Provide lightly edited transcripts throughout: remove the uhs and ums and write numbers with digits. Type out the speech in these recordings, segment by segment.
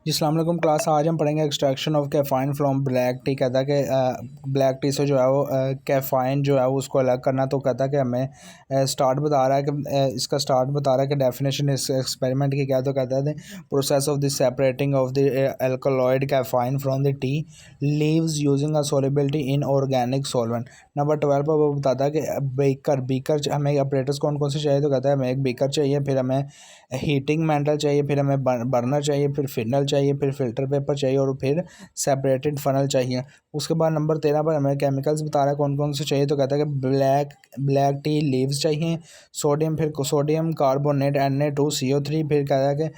जी अस्सलाम वालेकुम क्लास। आज हम पढ़ेंगे extraction of caffeine from black tea. कहता है कि ब्लैक टी से जो है वो कैफ़ाइन जो है वो उसको अलग करना। तो कहता है कि हमें स्टार्ट बता रहा है कि इसका स्टार्ट बता रहा है कि डेफिनेशन इस एक्सपेरिमेंट की क्या। तो कहता है process of the separating of the alkaloid caffeine from the tea leaves using a solubility in organic solvent. Number 12 पर वो बताता है कि बीकर हमें ऑपरेटर्स कौन कौन से चाहिए। तो कहता है हमें एक बीकर चाहिए, फिर हमें हीटिंग मैंटल चाहिए, फिर हमें बर्नर चाहिए, फिर फिनल चाहिए, फिर फिल्टर पेपर चाहिए और फिर सेपरेटेड फनल चाहिए। उसके बाद नंबर 13 पर हमें केमिकल्स बता रहा है कौन कौन से चाहिए। तो कहता है कि ब्लैक टी लीव्स चाहिए, सोडियम, फिर सोडियम कार्बोनेट Na2CO3, फिर कहता है कि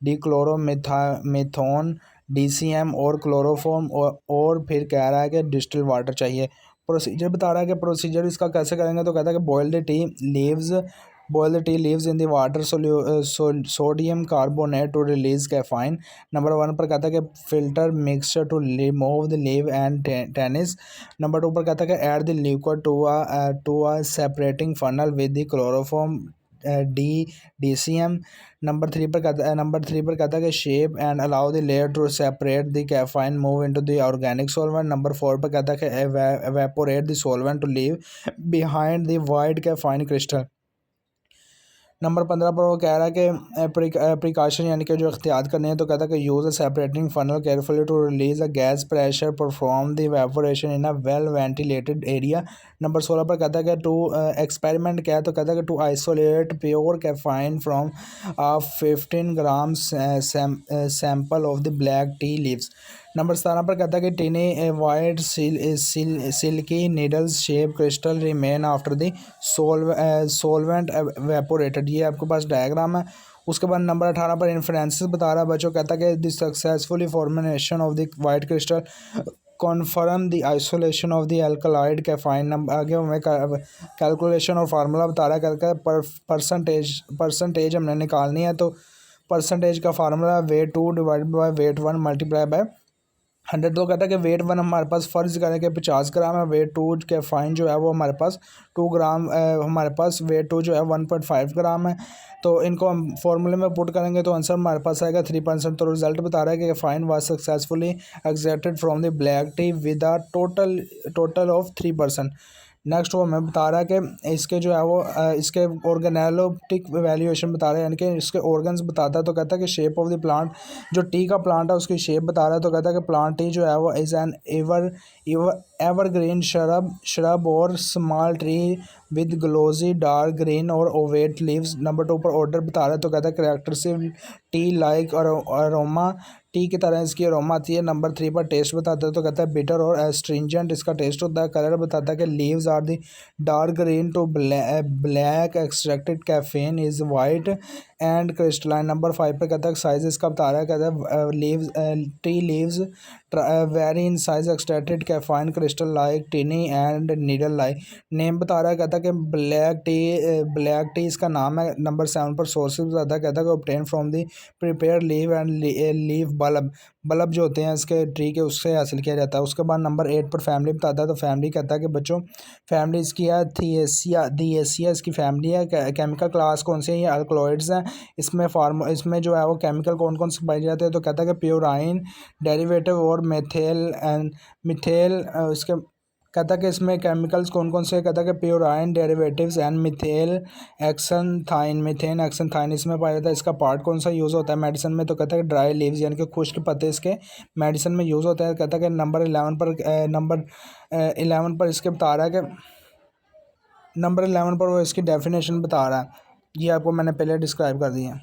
डिक्लोरोमेथोन DCM और क्लोरोफॉर्म और फिर कह रहा है कि डिस्टिल वाटर चाहिए। प्रोसीजर बता रहा है कि प्रोसीजर इसका कैसे करेंगे। तो कहता है कि boil the tea leaves in the water sodium carbonate to release caffeine। Number 1 पर कहता है कि filter mixture to remove the leave and tannins. Number 2 पर कहता है कि add the liquid to a separating funnel with the chloroform DCM। Number 3 पर कहता है कि shake and allow the layer to separate the caffeine move into the organic solvent. Number 4 पर कहता है कि evaporate the solvent to leave behind the white caffeine crystal. Number 15 पर वो कह रहा है कि प्रिकॉशन यानी कि जो एहतियात करने हैं। तो कहता है कि use a separating funnel carefully to release a gas pressure perform the evaporation in a well ventilated area. Number 16 पर कहता है कि टू एक्सपेरिमेंट क्या है। तो कहता है कि to isolate pure caffeine from 15 gram sample of the black tea leaves. Number 17 पर कहता है कि tiny white silky needles shape crystal remain after the solvent evaporated. ये आपके पास डायग्राम है। उसके बाद नंबर 18 पर इन्फ्लुएंसेस बता रहा है बच्चों। कहता है कि the successfully formation of the white crystal confirm the isolation of the alkaloid caffeine. Number आगे हमें कैलकुलेशन और फार्मूला बता रहा है। कहता है परसेंटेज हमने निकालनी है। तो परसेंटेज का formula wait 2 divided by wait 1 multiply by 100। तो कहता है कि वेट 1 हमारे पास फ़र्ज़ करें कि 50 ग्राम है, वेट 2 के फाइन जो है वो हमारे पास 2 ग्राम, हमारे पास वेट 2 जो है 1.5 ग्राम है। तो इनको हम फार्मूले में पुट करेंगे तो आंसर हमारे पास आएगा 3%। तो रिजल्ट बता रहा है कि fine was successfully extracted from the black T with a total of 3%। Next वो हमें बता रहा है कि इसके जो है वो इसके ऑर्गेनोलेप्टिक वैल्यूएशन बता रहा है, यानी कि इसके ऑर्गन्स बताता है। तो कहता है कि शेप ऑफ द प्लांट, जो टी का प्लांट है उसकी शेप बता रहा है। तो कहता है कि प्लांट टी जो है वो इज़ एन एवरग्रीन श्रब और small tree with glossy dark green और ओवेट लीव्स। नंबर 2 पर ऑर्डर बता रहा है। तो कहता है करेक्टरिस्टिक टी लाइक और अरोमा, टी की तरह इसकी अरोमा आती है। नंबर 3 पर टेस्ट बताता है। तो कहता है बिटर और एस्ट्रिंजेंट इसका टेस्ट होता है। कलर बताता है कि leaves are the dark green to black, extracted caffeine is white and crystalline. Number 5 पर कहता है साइज इसका बता रहा है। कहता है leaves tea leaves very in size, extracted caffeine crystal like टिनी and needle like. Name बता रहा है। कहता है कि ब्लैक टी इसका नाम है। नंबर 7 पर सोर्सेज बताता है। कहता है कि obtain from the prepare leave and leave bulb जो होते हैं इसके ट्री के, उससे हासिल किया जाता है। उसके बाद नंबर 8 पर फैमिली बताता है। तो फैमिली कहता है कि बच्चों फैमिली इसकी है थिएसिया इसकी फैमिली है। केमिकल क्लास कौन सी है, ये अल्कलॉइड्स हैं। इसमें जो है वो केमिकल कौन कौन से पाए जाते हैं। तो कहता है कि प्योराइन डेरिवेटिव और मिथेल इसके कहता है कि इसमें केमिकल्स कौन कौन से। कहता है कि प्योराइन डेरिवेटिव्स एंड मीथेन एक्सनथाइन इसमें पाया जाता है। इसका पार्ट कौन सा यूज़ होता है मेडिसिन में। तो कहता है कि ड्राई लीव्स यानी कि खुश्क पत्ते इसके मेडिसिन में यूज़ होता है। कहता है कि नंबर 11 पर इसके बता रहा है कि नंबर 11 पर वो इसकी डेफिनेशन बता रहा है। ये आपको मैंने पहले डिस्क्राइब कर दिया।